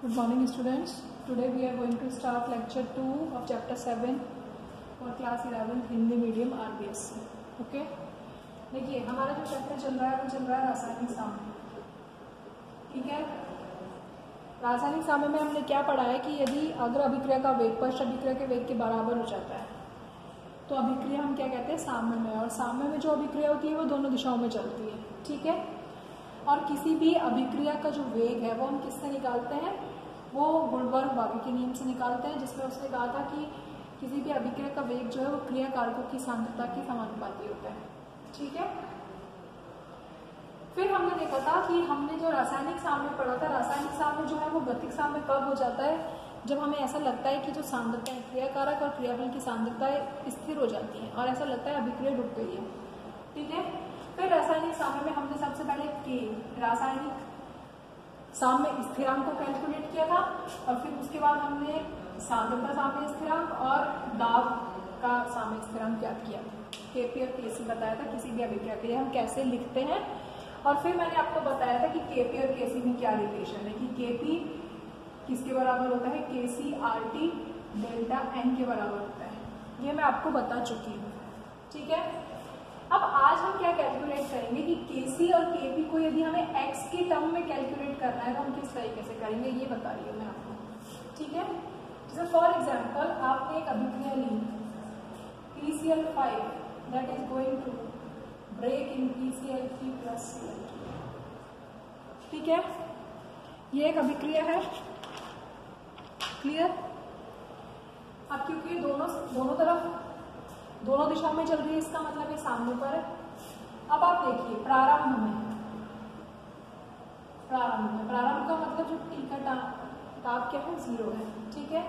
Good morning students. Today we are going to start lecture 2 of chapter 7 for class 11 Hindi medium RBSC. Okay, देखिए हमारा जो chapter चल रहा है वो चल रहा है रासायनिक साम्य. ठीक है, रासायनिक साम्य में हमने क्या पढ़ा है कि यदि अग्र अभिक्रिया का वेग पश्च अभिक्रिया के वेग के बराबर हो जाता है तो अभिक्रिया हम क्या कहते हैं साम्य में. और साम्य में जो अभिक्रिया होती है वो दोनों दिशाओं में चलती है. ठीक है, और किसी भी अभिक्रिया का जो वेग है वो हम किससे निकालते हैं, वो गुणवर्ग-भावी के नियम से निकालते हैं, जिसमें उसने कहा था कि किसी भी अभिक्रिया का वेग जो है वो क्रिया कारकों की सांद्रता के समानुपाती होता है. ठीक है, फिर हमने देखा था कि हमने जो रासायनिक साम्य पढ़ा था, रासायनिक साम्य जो है वो गतिक साम्य कब हो जाता है, जब हमें ऐसा लगता है कि जो सांद्रता है क्रिया कारक और क्रियाफल की सांद्रताएं स्थिर हो जाती हैं और ऐसा लगता है अभिक्रिया डूब गई है. ठीक है, फिर रासायनिक साम्य में हमने सबसे पहले रासायनिक साम्य स्थिरांक को कैलकुलेट किया था और फिर उसके बाद हमने सांद्रता साम्य स्थिरांक और दाब का साम्य स्थिरांक ज्ञात किया. केपी और केसी बताया था किसी भी अभिक्रिया के लिए हम कैसे लिखते हैं. और फिर मैंने आपको बताया था कि केपी और केसी में क्या रिलेशन है, कि केपी किसके बराबर होता है, केसी आरटी डेल्टा एन के बराबर होता है. ये मैं आपको बता चुकी हूँ. ठीक है, अब आज हम क्या कैलकुलेट करेंगे कि केसी और केपी को यदि हमें एक्स के टर्म में कैलकुलेट करना है तो हम किस तरीके से करेंगे ये बता रही हूँ मैं आपको. ठीक है, जैसे फॉर एग्जांपल आपने एक अभिक्रिया ली PCl5 that is going to break in PCl3 plus Cl2. ठीक है, ये एक अभिक्रिया है. क्लियर. अब क्योंकि दोनों तरफ दोनों दिशाओं में चल रही है, इसका मतलब ये सामने पर है. अब आप देखिए प्रारंभ का मतलब जो टी का ताप क्या है, 0 है. ठीक है,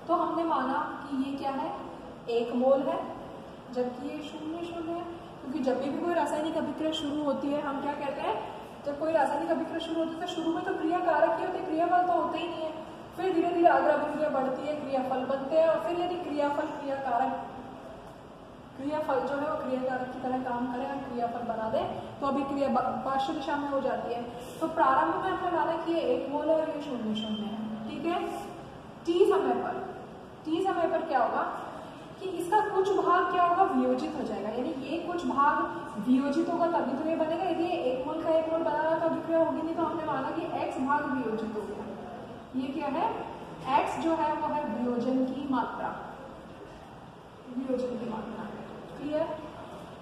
तो हमने माना कि ये क्या है, 1 मोल है, जबकि ये 0 है. क्योंकि जब भी कोई रासायनिक अभिक्रिया शुरू होती है हम क्या कहते हैं, जब कोई रासायनिक अभिक्रिया शुरू होती है तो शुरू में तो क्रिया कारक ही होते हैं, क्रियाफल तो होते ही नहीं है. फिर धीरे धीरे अग्र अभिक्रिया बढ़ती है, क्रियाफल बनते हैं और फिर यदि क्रियाफल जो है वो क्रिया कारक की तरह काम करे और क्रियाफल बना दे तो अभिक्रिया पार्श्व दिशा में हो जाती है. तो प्रारंभ में हमने माना कि ये 1 मोल है और ये 0 है. ठीक है, टी समय पर क्या होगा कि इसका कुछ भाग क्या होगा, वियोजित हो जाएगा. यानी ये कुछ भाग वियोजित होगा तभी तो ये बनेगा. यदि ये 1 मोल का 1 मोल बना रहा तो अभिक्रिया होगी नहीं. तो हमने माना कि x भाग वियोजित हो गया. ये क्या है, x जो है वो है वियोजन की मात्रा. क्लियर.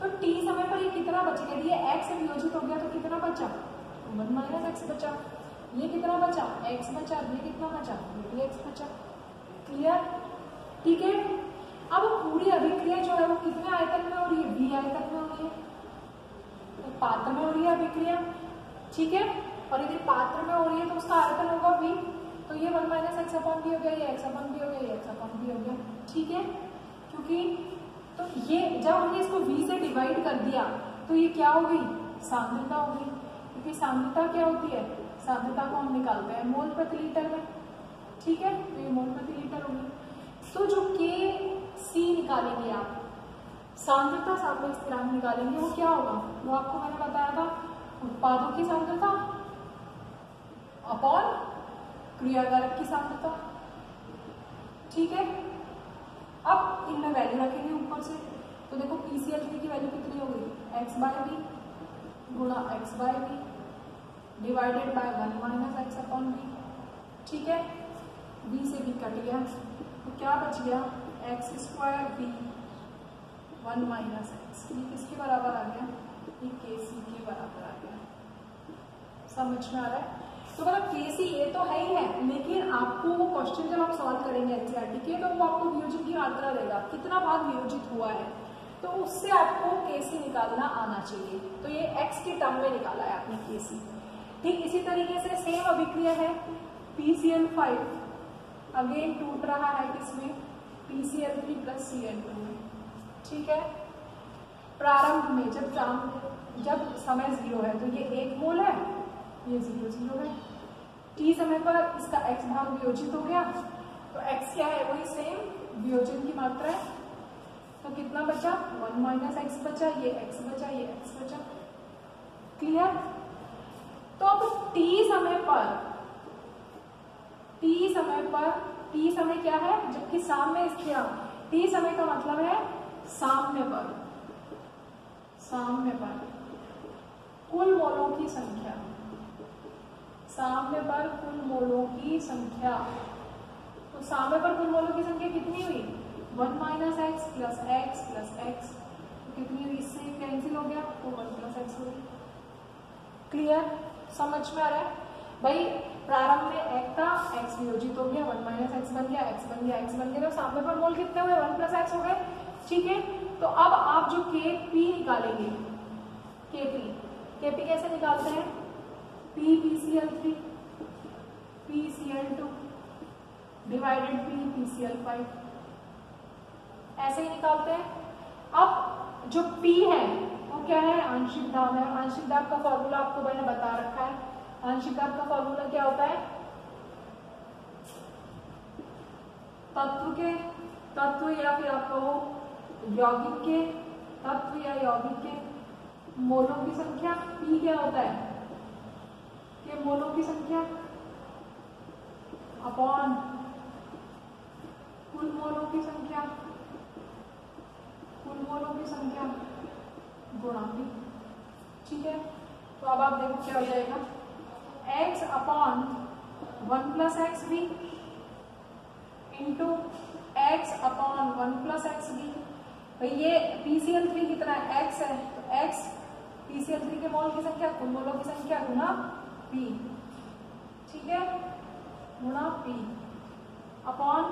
तो t समय पर ये कितना बचेगा, यदि ये x से वियोजित हो गया तो कितना बचा, 1 - x बचा. ये कितना बचा, x बचा. ये कितना बचा, ये भी x बचा. क्लियर. ठीक है, अब पूरी अभिक्रिया जो है वो कितने आयतन में हो रही है, v आयतन में हो रही है. तो पात्र में हो रही है अभिक्रिया. ठीक है, और यदि पात्र में हो रही है तो उसका आयतन होगा v. तो ये 1 - x/v हो गया, ये x/v हो गया, ये x/v हो गया. ठीक है, क्योंकि तो ये जब हमने इसको v से डिवाइड कर दिया तो ये क्या हो गई, सांद्रता हो गई. क्योंकि सांद्रता क्या होती है, सांद्रता को हम निकालते हैं मोल प्रति लीटर में. ठीक है, तो ये मोल प्रति लीटर होगी. तो जो Kc निकालेंगे आप, सांद्रता साम्य स्थिरांक निकालेंगे, वो क्या होगा, वो आपको मैंने बताया था उत्पादों की सांद्रता अपॉन क्रियाकारक की सांद्रता. ठीक है, अब इनमें वैल्यू रखेंगे ऊपर से. तो देखो PCl3 की वैल्यू कितनी हो गई, x/v गुणा x/v डिवाइडेड बाय 1 - x/v. ठीक है, v से v कट गया तो क्या बच गया, x² v 1 - x. ये किसके बराबर आ गया, ये Kc के बराबर आ गया. समझ में आ रहा है. तो मतलब केसी ये तो है ही है, लेकिन आपको वो क्वेश्चन जब आप सॉल्व करेंगे एनसीईआरटी के तो वो आपको वियोजन की मात्रा देगा, कितना भाग वियोजित हुआ है, तो उससे आपको केसी निकालना आना चाहिए. तो ये एक्स के टर्म में निकाला है आपने केसी. ठीक इसी तरीके से सेम अभिक्रिया है PCl5 अगेन टूट रहा है किसमें, PCl3 प्लस Cl2 में. ठीक है, प्रारंभ में जब समय 0 है तो ये 1 मोल है, ये 0 है. टी समय पर इसका x भाग वियोजित हो गया तो x क्या है, वही सेम वियोजन की मात्रा है. तो कितना बचा, 1 - x बचा, ये x बचा, ये x बचा. क्लियर. तो अब t समय पर टी समय पर, टी समय क्या है, जबकि साम्य स्थिरांक, टी समय का मतलब है साम्य पर, साम्य पर कुल मोलों की संख्या, साम्य पर कुल मोलों की संख्या। तो साम्य पर कुल मोलों की संख्या कितनी हुई, 1 minus x plus x plus x, कितनी हुई, इससे कैंसिल हो गया तो 1 प्लस एक्स हो गई। क्लियर, समझ में आ रहा है भाई। प्रारंभ में एक्स था, एक्स वियोजित हो गया, 1 माइनस एक्स बन गया, एक्स बन गया, एक्स बन गया, तो सामने पर मोल कितने हुए, 1 प्लस एक्स हो गए। ठीक है, तो अब आप जो के पी निकालेंगे, के पी कैसे निकालते हैं, P PCl3 PCl2 divided P PCl5, ऐसे ही निकालते हैं। अब जो P है वो क्या है, आंशिक दाब है। आंशिक दाब का फॉर्मूला आपको मैंने बता रखा है। आंशिक दाब का फॉर्मूला क्या होता है, तत्व या फिर आप कहो यौगिक के, तत्व या यौगिक के मोलों की संख्या। P क्या होता है, के मोलों की संख्या अपॉन कुल मोलों की संख्या, कुल मोलों की संख्या गुणा P। ठीक है, तो अब आप देखो क्या हो जाएगा, x upon 1 plus x B into x upon 1 plus x B. भाई ये PCl3 कितना है, x है, तो x PCl3 के मोल की संख्या कुल मोलों की संख्या गुना P। ठीक है, गुना P upon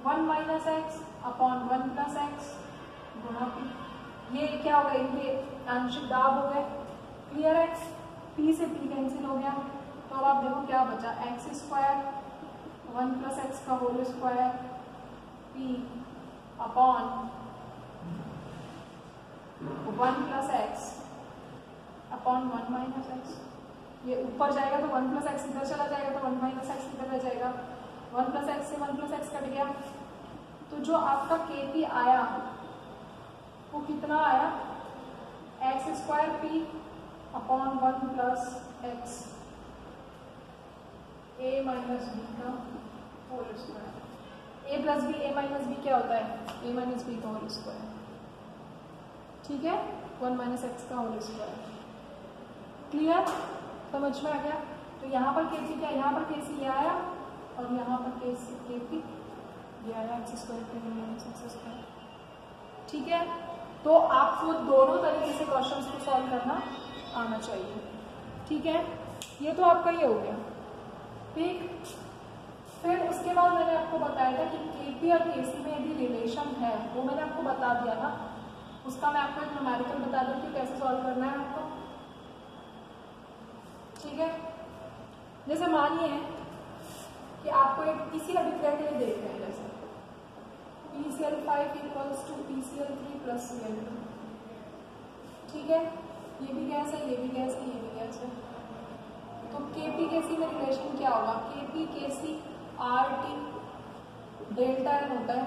1 minus x upon 1 plus x गुना P। ये क्या हो गए, ये आंशिक दाब हो गए। क्लियर है, P से P कैंसिल हो गया, तो अब आप देखो क्या बचा, एक्स स्क्वायर 1 प्लस एक्स का whole square P upon 1 plus x upon 1 minus x. ये ऊपर जाएगा तो 1 प्लस एक्स इधर चला जाएगा, तो 1 माइनस एक्स इधर रह जाएगा, 1 प्लस एक्स से 1 प्लस एक्स कट गया। तो जो आपका Kp आया वो कितना आया, x square P upon 1 plus x a minus b का whole square. A plus b, a minus b क्या होता है, ए माइनस बी का होल स्क्वायर। ठीक है, 1 माइनस एक्स का होल स्क्वायर। क्लियर, समझ में आ गया। तो यहाँ पर Kc क्या, यहाँ पर Kc ये आया और यहाँ पर Kp ये आया, एक्स स्क्वायर पे माइनस एक्स स्क्वायर। ठीक है, तो आपको दोनों तरीके से क्वेश्चंस को सॉल्व करना आना चाहिए। ठीक है, ये तो आपका ये हो गया। ठीक, फिर उसके बाद मैंने आपको बताया था कि Kp और Kc में यदि रिलेशन है, वो मैंने आपको बता दिया था। उसका मैं आपको एक न्यूमेरिकल बता दूँ कि कैसे सॉल्व करना है आपको। ठीक है, जैसे मानिए कि आपको एक इसी अभिक्रिया के लिए देख रहे हैं, जैसे PCl5 equals to PCl3 plus Cl2। ठीक है, ये भी गैस है, ये भी गैस है, ये भी गैस है। तो Kp Kc में रिलेशन क्या होगा, Kp Kc RT delta N होता है,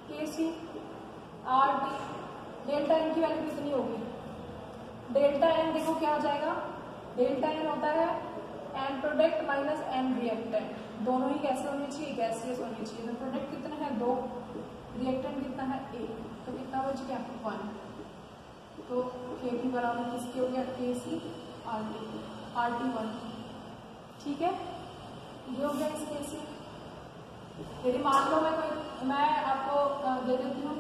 Kc RT डेल्टा N की वैल्यू कितनी होगी, डेल्टा N देखो क्या हो जाएगा, डेल्टा N होता है n product minus n reactant. दोनों ही कैसे होनी चाहिए, गैसियस होनी चाहिए। तो प्रोडक्ट कितना है 2, रिएक्टेंट कितना है 1, तो कितना बच गया 1। तो Kp बराबर किसके हो गया, Kc RT 1। ठीक है, ये हो गया इस केस से। यदि मान लो मैं आपको दे देती हूँ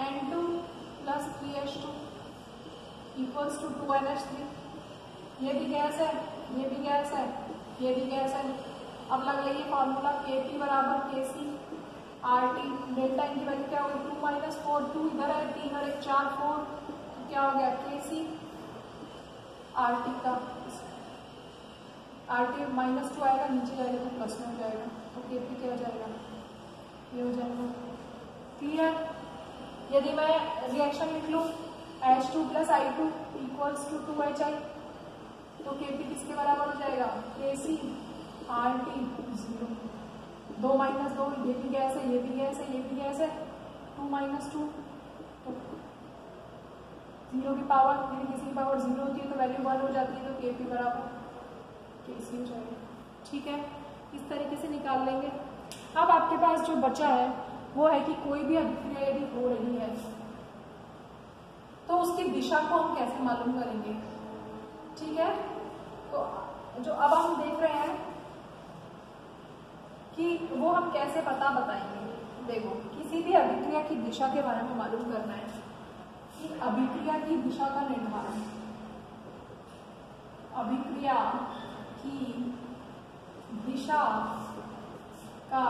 N2 plus 3H2 equals to 2NH3। ये भी गैस है, ये भी गैस है, ये भी गैस है। अब लग रही है फॉर्मूला Kp बराबर Kc RT, डेल्टा N की वैल्यू क्या होगी 2 माइनस 4, 2 इधर है, 3 और 1 4 4, तो क्या हो गया Kc RT का RT माइनस 2 आएगा, नीचे जाएगा तो प्लस में हो जाएगा, तो Kp क्या हो जाएगा, ये हो जाएगा। क्लियर, यदि मैं रिएक्शन लिख लूँ H2 plus I2 equals to 2HI, तो Kp किसके बराबर हो जाएगा, Kc RT 0। 2 माइनस 2, ये भी गैस है, ये भी गैस है, ये भी गैस है, 2 माइनस 2, तो 0 की पावर, यदि किसी की पावर 0 होती है तो वैल्यू 1 हो जाती है, तो Kp बराबर केसी हो जाएगा। ठीक है, इस तरीके से निकाल लेंगे। अब आपके पास जो बचा है वो है कि कोई भी अभिक्रिया यदि हो रही है तो उसकी दिशा को हम कैसे मालूम करेंगे। ठीक है, तो जो अब हम देख रहे हैं कि वो हम कैसे पता बताएंगे। देखो, किसी भी अभिक्रिया की दिशा के बारे में मालूम करना है कि अभिक्रिया की दिशा का निर्धारण, अभिक्रिया की दिशा का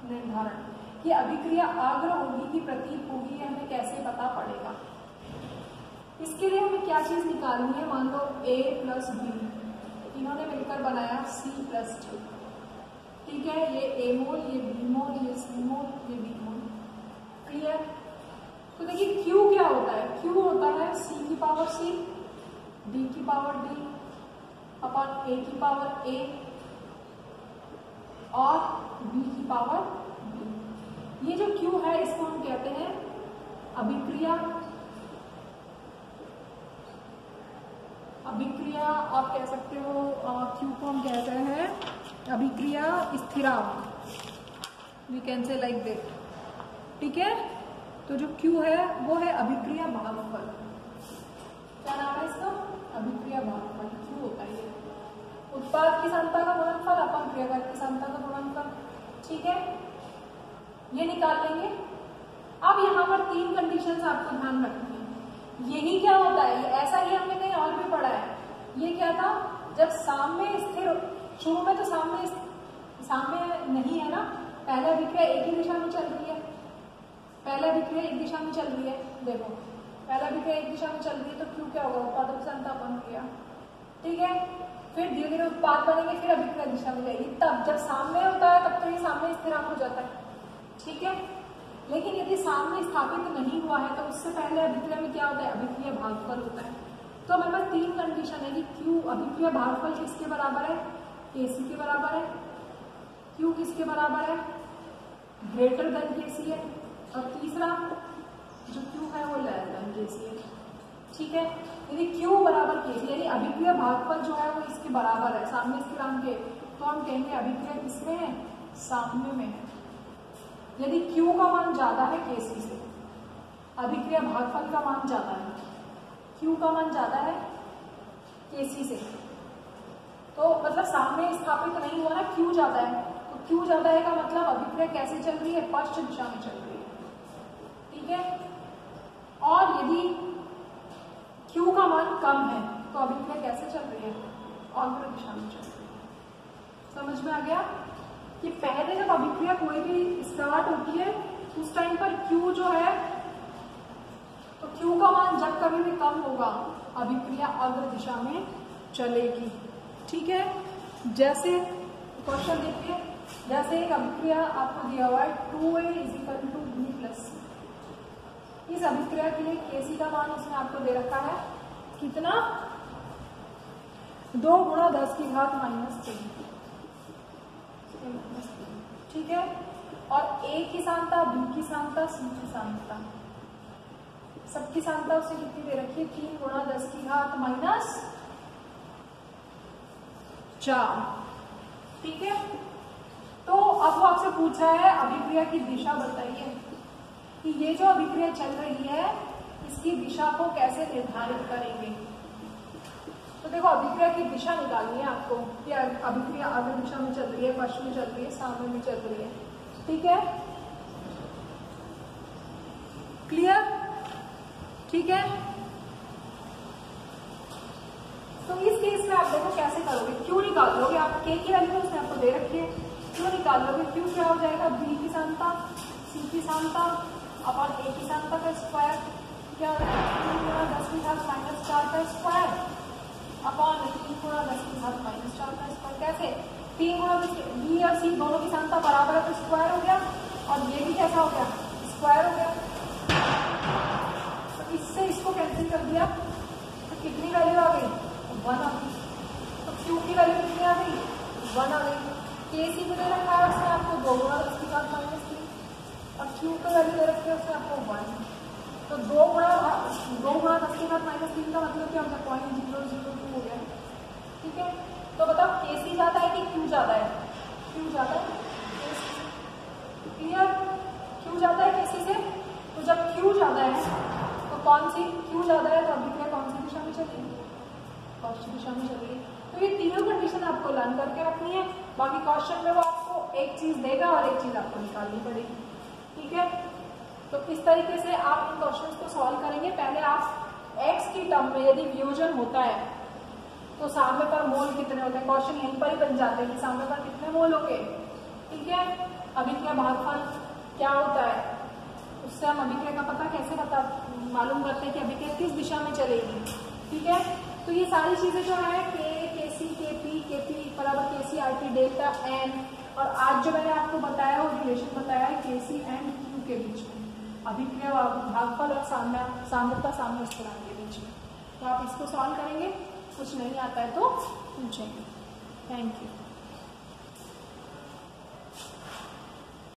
निर्धारण, कि अभिक्रिया अग्र होगी कि प्रतीक होगी, ये हमें कैसे पता पड़ेगा। इसके लिए हमें क्या चीज निकालनी है। मान लो A प्लस बी, इन्होंने मिलकर बनाया C प्लस डी। ठीक है, ये A मोल, ये B मोल, ये C मोल, ये B मोल। क्लियर। तो देखिए Q क्या होता है। Q होता है C की पावर C, D की पावर D अपॉन A की पावर A और B की पावर B। ये जो Q है इसको हम कहते हैं अभिक्रिया, अभिक्रिया आप कह सकते हो। Q को हम कहते हैं अभिक्रिया स्थिरांक, we can say like that. ठीक है, तो जो Q है वो है अभिक्रिया भागफल। क्या नाम है इसका? अभिक्रिया भागफल। Q होता है ये उत्पाद की सांद्रता का गुणनफल अपन क्रियाकार की सांद्रता का गुणनफल। ठीक है, ये निकाल लेंगे। अब यहाँ पर 3 कंडीशंस आपको ध्यान रखनी है। यही क्या होता है, ऐसा ही हमने कहीं और भी पढ़ा है। ये क्या था, जब साम्य स्थिर, शुरू में तो साम्य नहीं है ना, पहले अभिक्रिया एक ही दिशा में चल रही है, पहले अभिक्रिया एक दिशा में चल रही है। देखो, पहले अभिक्रिया एक दिशा में चल रही है तो क्यों क्या होगा, उत्पादक सांद्रता बन गया। ठीक है, फिर धीरे धीरे उत्पाद बनेंगे, फिर अभिक्रिया दिशा में जाएगी। तब जब साम्य होता है तब तो ये साम्य स्थिरांक हो जाता है। ठीक है, लेकिन यदि साम्य स्थापित नहीं हुआ है तो उससे पहले अभिक्रिया में क्या होता है, अभिक्रिया भागफल होता है। तो हमारे पास 3 कंडीशन है कि Q अभिक्रिया भागफल किसके बराबर है, Kc के बराबर है। Q किसके बराबर है, ग्रेटर देन Kc है। और तीसरा जो Q है वो लेस देन Kc है। ठीक है, यदि Q बराबर Kc, यानी अभिक्रिया भागफल जो है वो इसके बराबर है साम्य स्थिरांक के, तो हम कहेंगे अभिक्रिया किसमें है, साम्य में है। यदि Q का मान ज्यादा है Kc से, अभिक्रिया भागफल का मान ज्यादा है, Q का मान ज्यादा है Kc से, तो मतलब साम्य स्थापित नहीं हुआ ना, Q ज्यादा है। तो Q ज्यादा है का मतलब अभिक्रिया कैसे चल रही है, पश्च दिशा में चल रही है। ठीक है, और यदि Q का मान कम है तो अभिक्रिया कैसे चल रही है, अग्र दिशा में चल रही है। समझ में आ गया कि पहले जब अभिक्रिया कोई भी स्टार्ट होती है उस टाइम पर Q जो है, तो Q का मान जब कभी भी कम होगा अभिक्रिया अग्र दिशा में चलेगी। ठीक है, जैसे क्वेश्चन देखिए, जैसे एक अभिक्रिया आपको दिया हुआ है 2A = B + C। इस अभिक्रिया के लिए Kc का मान उसने आपको दे रखा है कितना, 2 × 10⁻³ ठीक है, और A की सांद्रता, B की सांद्रता, C की सांद्रता, सबकी सांद्रता उससे कितनी दे रखी है, 3 × 10⁻⁴। ठीक है, तो अब वो आपसे पूछ रहा है अभिक्रिया की दिशा बताइए कि ये जो अभिक्रिया चल रही है इसकी दिशा को कैसे निर्धारित करेंगे। तो देखो, अभिक्रिया की दिशा निकालनी है आपको कि अभिक्रिया अग्र दिशा में चल रही है, पश्चिम में चल रही है, साम्य में चल रही है। ठीक है, क्लियर। ठीक है, तो इस केस में आप देखो कैसे करोगे, क्यों निकाल लोगे आप, K की वैल्यू उसने आपको दे रखी है, क्यों निकाल लोगे, क्यों क्या हो जाएगा, B की सांद्रता, C की सांद्रता अपॉन A की सांद्रता का स्क्वायर, क्या हो जाएगा 3 × 10⁻⁴ का स्क्वायर अपॉन 3 × 10⁻⁴ का स्क्वायर। कैसे, 3 × B और C दोनों की सांद्रता बराबर है तो स्क्वायर हो गया, और ये भी कैसा हो गया, स्क्वायर हो गया। तो इससे इसको कैंसिल कर दिया तो कितनी वैल्यू आ गई, 1 आ गई। तो Q की वैल्यू कितनी आ गई, 1 आ गई। Kc को दे रखा है उसने आपको 2 × 10⁻³ और Q का वैल्यू दे रखी है उसने आपको 1। तो 2 × 10⁻³ का मतलब क्या हो गया, 0.002 हो गया। ठीक है, तो बताओ ज्यादा है, क्यू ज्यादा है, क्लियर, क्यू ज्यादा है कैसे से, तो जब क्यू ज्यादा है तो कौन सी, क्यू ज्यादा है तो अभिक्रिया कौन सी दिशा में चलेगी, पॉजिटिव दिशा में चलेगी। तो ये तीनों कंडीशन आपको लर्न करके रखनी है, बाकी क्वेश्चन में वो आपको एक चीज देगा और एक चीज आपको निकालनी पड़ेगी, ठीक है। तो इस तरीके से आप इन क्वेश्चंस को सॉल्व करेंगे। पहले आप x की टर्म में यदि वियोजन होता है तो सामने पर मोल कितने होते हैं, क्वेश्चन यहीं पर ही बन जाते हैं कि सामने पर कितने मोल होंगे, ठीक है। अभिक्रिया भागफल क्या होता है, उससे हम अभिक्रिया का पता कैसे मालूम करते हैं कि अभिक्रिया किस दिशा में चलेगी, ठीक है। तो ये सारी चीजें जो है KC, KP बराबर KC RT डेल्टा N, और आज जो मैंने आपको बताया वो रिलेशन बताया है KC एंड Q के बीच में, अभिक्रिया भागफल और सांद्रता साम्य स्थिरांक के बीच में। तो आप इसको सॉल्व करेंगे, कुछ नहीं आता है तो पूछेंगे। Thank you.